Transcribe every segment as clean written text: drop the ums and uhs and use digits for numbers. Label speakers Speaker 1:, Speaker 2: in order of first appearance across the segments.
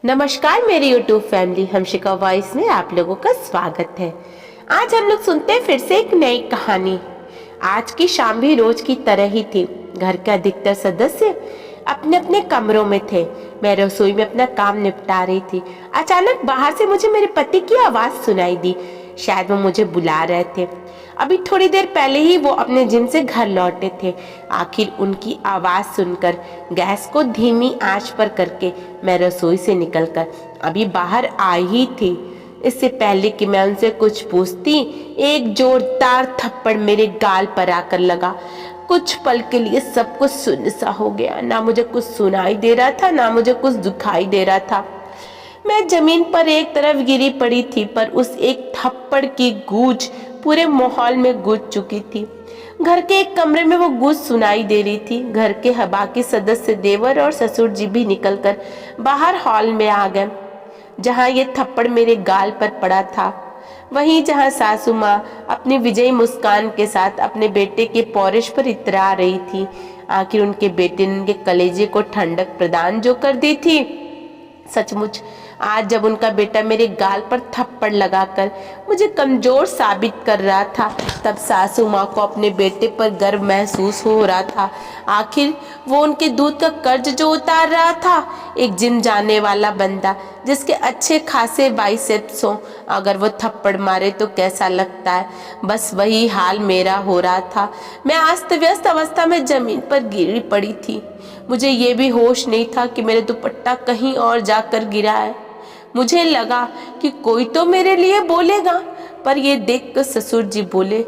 Speaker 1: नमस्कार मेरी YouTube family, हमशिका voice में आप लोगों का स्वागत है। आज हम लोग सुनते हैं फिर से एक नई कहानी। आज की शाम भी रोज की तरह ही थी। घर के अधिकतर सदस्य अपने अपने कमरों में थे। मैं रसोई में अपना काम निपटा रही थी। अचानक बाहर से मुझे मेरे पति की आवाज सुनाई दी। शायद वो मुझे बुला रहे थे। अभी थोड़ी देर पहले ही वो अपने जिम से घर लौटे थे। आखिर उनकी आवाज सुनकर गैस को धीमी आंच पर करके मैं रसोई से निकलकर अभी बाहर आई ही थी। इससे पहले कि मैं उनसे कुछ पूछती, एक जोरदार थप्पड़ मेरे गाल पर आकर लगा। कुछ पल के लिए सब कुछ सुन्न सा हो गया। ना मुझे कुछ सुनाई दे रहा था, ना मुझे कुछ दिखाई दे रहा था। मैं जमीन पर एक तरफ गिरी पड़ी थी, पर उस एक थप्पड़ की गूंज पूरे माहौल में गूंज चुकी थी। घर के एक कमरे में वो गूंज सुनाई दे रही थी। घर के बाकी सदस्य देवर और ससुर जी भी निकलकर बाहर हॉल में आ गए, जहां ये थप्पड़ मेरे गाल पर पड़ा था। वहीं जहां सासू माँ अपनी विजयी मुस्कान के साथ अपने बेटे के पौरिश पर इतरा रही थी। आखिर उनके बेटे ने उनके कलेजे को ठंडक प्रदान जो कर दी थी। सचमुच आज जब उनका बेटा मेरे गाल पर थप्पड़ लगाकर मुझे कमजोर साबित कर रहा था, तब सासू माँ को अपने बेटे पर गर्व महसूस हो रहा था। आखिर वो उनके दूध का कर्ज जो उतार रहा था। एक जिम जाने वाला बंदा जिसके अच्छे खासे बाइसेप्स हों, अगर वो थप्पड़ मारे तो कैसा लगता है, बस वही हाल मेरा हो रहा था। मैं अस्त व्यस्त अवस्था में जमीन पर गिरी पड़ी थी। मुझे ये भी होश नहीं था कि मेरे दुपट्टा कहीं और जाकर गिरा है। मुझे लगा कि कोई तो मेरे लिए बोलेगा, पर ये देखकर ससुर जी बोले,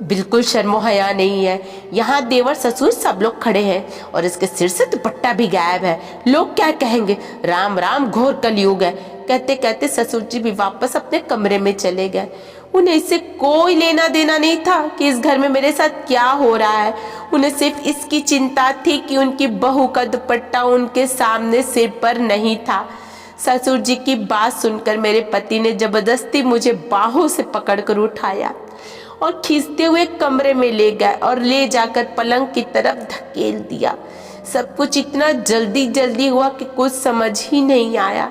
Speaker 1: बिल्कुल शर्मो हया नहीं है। यहाँ देवर ससुर सब लोग खड़े हैं और इसके सिर से दुपट्टा भी गायब है। लोग क्या कहेंगे? राम राम, घोर कलयुग है। कहते कहते ससुर जी भी वापस अपने कमरे में चले गए। उन्हें इससे कोई लेना देना नहीं था कि इस घर में मेरे साथ क्या हो रहा है। उन्हें सिर्फ इसकी चिंता थी कि उनकी बहू का दुपट्टा उनके सामने सिर पर नहीं था। ससुर जी की बात सुनकर मेरे पति ने जबरदस्ती मुझे बाहों से पकड़कर उठाया और खींचते हुए कमरे में ले गए और ले जाकर पलंग की तरफ धकेल दिया। सब कुछ इतना जल्दी जल्दी हुआ कि कुछ समझ ही नहीं आया।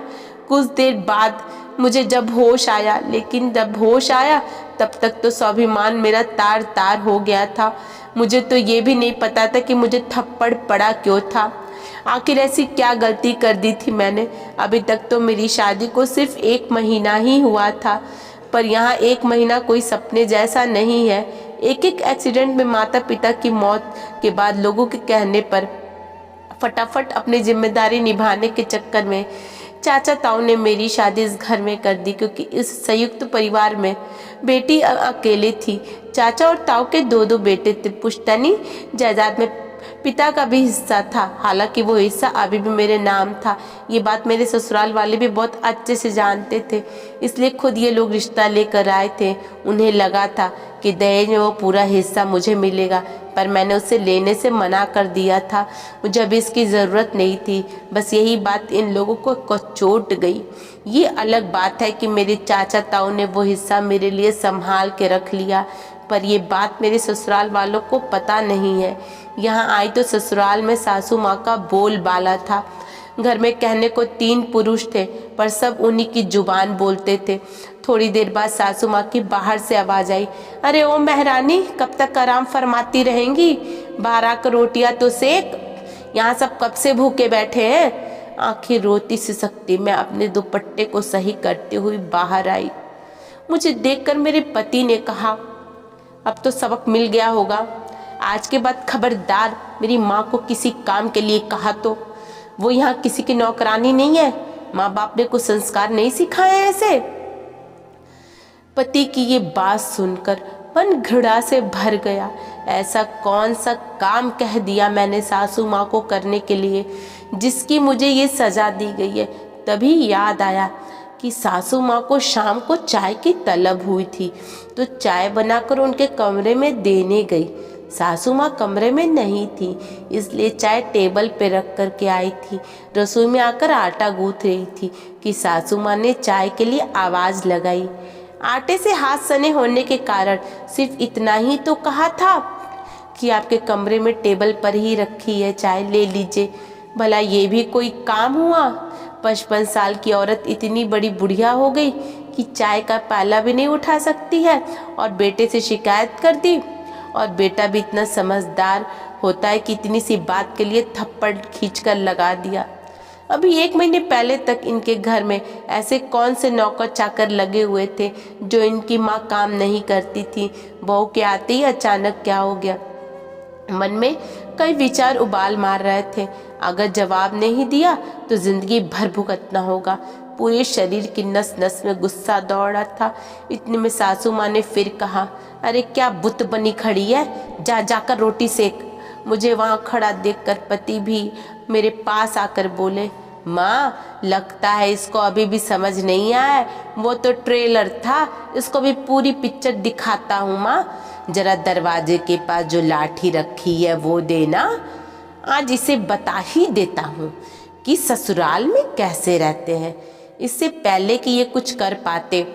Speaker 1: कुछ देर बाद मुझे जब होश आया, लेकिन जब होश आया तब तक तो स्वाभिमान मेरा तार तार हो गया था। मुझे तो ये भी नहीं पता था कि मुझे थप्पड़ पड़ा क्यों था। आखिर ऐसी क्या गलती कर दी थी मैंने? अभी तक तो मेरी शादी को सिर्फ 1 महीना ही हुआ था, पर यहाँ 1 महीना कोई सपने जैसा नहीं है। एक एक एक्सीडेंट में, माता पिता की मौत के बाद, लोगों के कहने पर फटाफट अपनी जिम्मेदारी निभाने के चक्कर में चाचा ताऊ ने मेरी शादी इस घर में कर दी, क्योंकि इस संयुक्त परिवार में बेटी अकेले थी। चाचा और ताऊ के 2-2 बेटे थे। पुश्तैनी जायदाद में पिता का भी हिस्सा था, हालांकि वो हिस्सा अभी भी मेरे नाम था। ये बात मेरे ससुराल वाले भी बहुत अच्छे से जानते थे, इसलिए खुद ये लोग रिश्ता लेकर आए थे। उन्हें लगा था कि दहेज में वो पूरा हिस्सा मुझे मिलेगा, पर मैंने उसे लेने से मना कर दिया था। मुझे अभी इसकी ज़रूरत नहीं थी। बस यही बात इन लोगों को चोट गई। ये अलग बात है कि मेरे चाचा ताऊ ने वो हिस्सा मेरे लिए संभाल के रख लिया, पर ये बात मेरे ससुराल वालों को पता नहीं है। यहाँ आई तो ससुराल में सासू माँ का बोलबाला था। घर में कहने को 3 पुरुष थे, पर सब उन्हीं की जुबान बोलते थे। थोड़ी देर बाद सासू माँ की बाहर से आवाज आई, अरे ओ महारानी, कब तक आराम फरमाती रहेंगी? बाहर आकर रोटियां तो सेक, यहाँ सब कब से भूखे बैठे हैं। आखिर रोती सिसकती मैं अपने दुपट्टे को सही करते हुए बाहर आई। मुझे देखकर मेरे पति ने कहा, अब तो सबक मिल गया होगा। आज के बाद खबरदार मेरी माँ को किसी काम के लिए कहा तो। वो यहाँ किसी की नौकरानी नहीं है। माँ बाप ने कुछ संस्कार नहीं सिखाए हैं ऐसे। पति की ये बात सुनकर मन घृणा से भर गया। ऐसा कौन सा काम कह दिया मैंने सासू माँ को करने के लिए, जिसकी मुझे ये सजा दी गई है। तभी याद आया कि सासू माँ को शाम को चाय की तलब हुई थी, तो चाय बनाकर उनके कमरे में देने गई। सासू माँ कमरे में नहीं थी, इसलिए चाय टेबल पे रख कर के आई थी। रसोई में आकर आटा गूंथ रही थी कि सासू माँ ने चाय के लिए आवाज़ लगाई। आटे से हाथ सने होने के कारण सिर्फ इतना ही तो कहा था कि आपके कमरे में टेबल पर ही रखी है चाय, ले लीजिए। भला ये भी कोई काम हुआ? 55 साल की औरत इतनी बड़ी बुढ़िया हो गई कि चाय का प्याला भी नहीं उठा सकती है और बेटे से शिकायत कर दी। और बेटा भी इतना समझदार होता है कि इतनी सी बात के लिए थप्पड़ खींचकर लगा दिया। अभी 1 महीने पहले तक इनके घर में ऐसे कौन से नौकर चाकर लगे हुए थे जो इनकी माँ काम नहीं करती थी। बहू के आते ही अचानक क्या हो गया। मन में कई विचार उबाल मार रहे थे। अगर जवाब नहीं दिया तो जिंदगी भर भुगतना होगा। पूरे शरीर की नस नस में गुस्सा दौड़ रहा था। इतने में सासू माँ ने फिर कहा, अरे क्या बुत बनी खड़ी है, जा जाकर रोटी सेक। मुझे वहाँ खड़ा देखकर पति भी मेरे पास आकर बोले, माँ लगता है इसको अभी भी समझ नहीं आया, वो तो ट्रेलर था, इसको भी पूरी पिक्चर दिखाता हूँ। माँ जरा दरवाजे के पास जो लाठी रखी है वो देना, आज इसे बता ही देता हूँ कि ससुराल में कैसे रहते हैं। इससे पहले कि ये कुछ कर पाते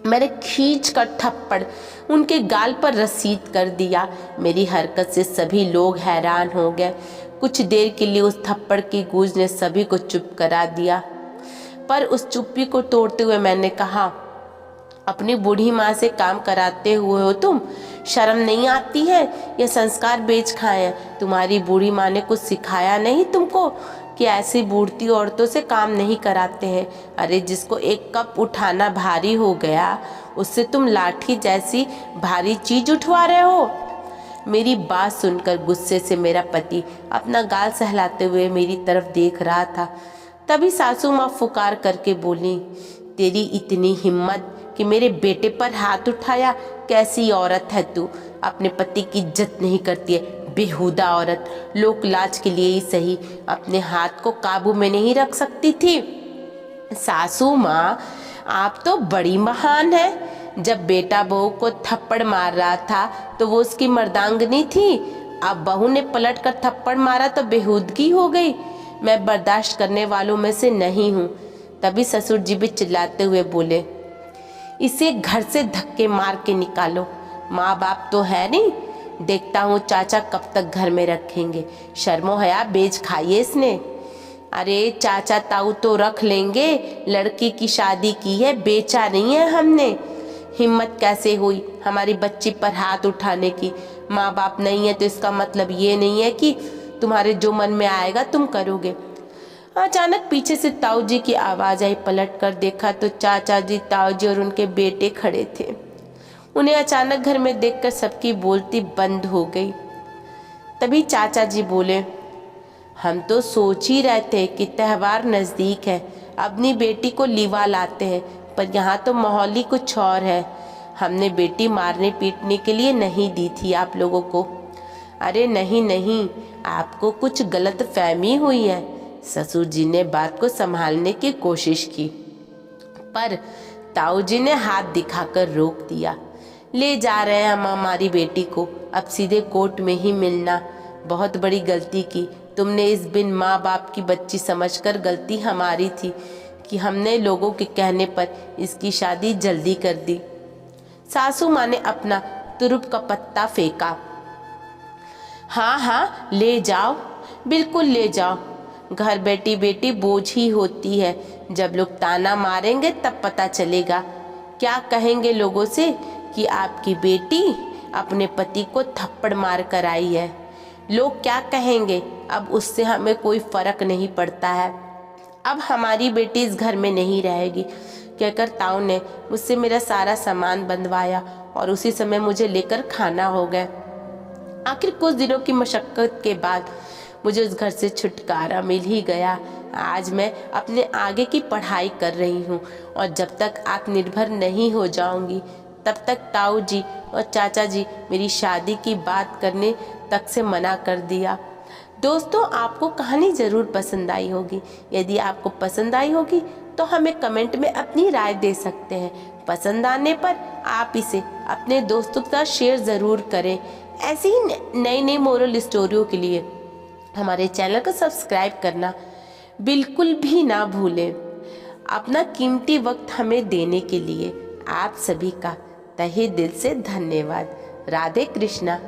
Speaker 1: मैंने खींच कर थप्पड़ उनके गाल पर रसीद कर दिया। मेरी हरकत से सभी लोग हैरान हो गए। कुछ देर के लिए उस थप्पड़ की गूंज ने सभी को चुप करा दिया, पर उस चुप्पी को तोड़ते हुए मैंने कहा, अपनी बूढ़ी माँ से काम कराते हुए हो तुम, शर्म नहीं आती है? ये संस्कार बेच खाए हैं। तुम्हारी बूढ़ी माँ ने कुछ सिखाया नहीं तुमको कि ऐसी बूढ़ती औरतों से काम नहीं कराते हैं? अरे जिसको एक कप उठाना भारी हो गया उससे तुम लाठी जैसी भारी चीज उठवा रहे हो। मेरी बात सुनकर गुस्से से मेरा पति अपना गाल सहलाते हुए मेरी तरफ देख रहा था। तभी सासू माँ फुकार करके बोली, तेरी इतनी हिम्मत कि मेरे बेटे पर हाथ उठाया? कैसी औरत है तू, अपने पति की इज्जत नहीं करती है, बेहुदा औरत। लोक लाज के लिए ही सही अपने हाथ को काबू में नहीं रख सकती थी। सासू माँ आप तो बड़ी महान है। जब बेटा बहू को थप्पड़ मार रहा था तो वो उसकी मर्दांगनी थी, अब बहू ने पलट कर थप्पड़ मारा तो बेहूदगी हो गई। मैं बर्दाश्त करने वालों में से नहीं हूँ। तभी ससुर जी भी चिल्लाते हुए बोले, इसे घर से धक्के मार के निकालो, माँ बाप तो है नहीं, देखता हूँ चाचा कब तक घर में रखेंगे। शर्मो हया बेच खाइए इसने। अरे चाचा ताऊ तो रख लेंगे, लड़की की शादी की है, बेचा नहीं है हमने। हिम्मत कैसे हुई हमारी बच्ची पर हाथ उठाने की? माँ बाप नहीं है तो इसका मतलब ये नहीं है कि तुम्हारे जो मन में आएगा तुम करोगे। अचानक पीछे से ताऊ जी की आवाज आई। पलट कर देखा तो चाचा जी, ताऊ जी और उनके बेटे खड़े थे। उन्हें अचानक घर में देखकर सबकी बोलती बंद हो गई। तभी चाचा जी बोले, हम तो सोच ही रहे थे कि त्योहार नज़दीक है, अपनी बेटी को लीवा लाते हैं, पर यहाँ तो माहौल ही कुछ और है। हमने बेटी मारने पीटने के लिए नहीं दी थी आप लोगों को। अरे नहीं नहीं, आपको कुछ गलत फहमी हुई है। ससुर जी ने बात को संभालने की कोशिश की, पर ताऊ जी ने हाथ दिखाकर रोक दिया। ले जा रहे हैं हम हमारी बेटी को, अब सीधे कोर्ट में ही मिलना। बहुत बड़ी गलती की तुमने, इस बिन माँ बाप की बच्ची समझकर। गलती हमारी थी कि हमने लोगों के कहने पर इसकी शादी जल्दी कर दी। सासू माँ ने अपना तुरुप का पत्ता फेंका। हाँ हाँ ले जाओ, बिल्कुल ले जाओ। घर बैठी बेटी बोझ ही होती है। जब लोग ताना मारेंगे तब पता चलेगा। क्या कहेंगे लोगों से कि आपकी बेटी अपने पति को थप्पड़ मार कर आई है। लोग क्या कहेंगे, अब उससे हमें कोई फर्क नहीं पड़ता है। अब हमारी बेटी इस घर में नहीं रहेगी, कहकर ताऊ ने मुझसे मेरा सारा सामान बंधवाया और उसी समय मुझे लेकर खाना हो गया। आखिर कुछ दिनों की मशक्कत के बाद मुझे उस घर से छुटकारा मिल ही गया। आज मैं अपने आगे की पढ़ाई कर रही हूँ और जब तक आत्मनिर्भर नहीं हो जाऊंगी तब तक ताऊ जी और चाचा जी मेरी शादी की बात करने तक से मना कर दिया। दोस्तों, आपको कहानी ज़रूर पसंद आई होगी। यदि आपको पसंद आई होगी तो हमें कमेंट में अपनी राय दे सकते हैं। पसंद आने पर आप इसे अपने दोस्तों के साथ शेयर ज़रूर करें। ऐसी ही नई नई मोरल स्टोरियों के लिए हमारे चैनल को सब्सक्राइब करना बिल्कुल भी ना भूलें। अपना कीमती वक्त हमें देने के लिए आप सभी का तहे दिल से धन्यवाद। राधे कृष्णा।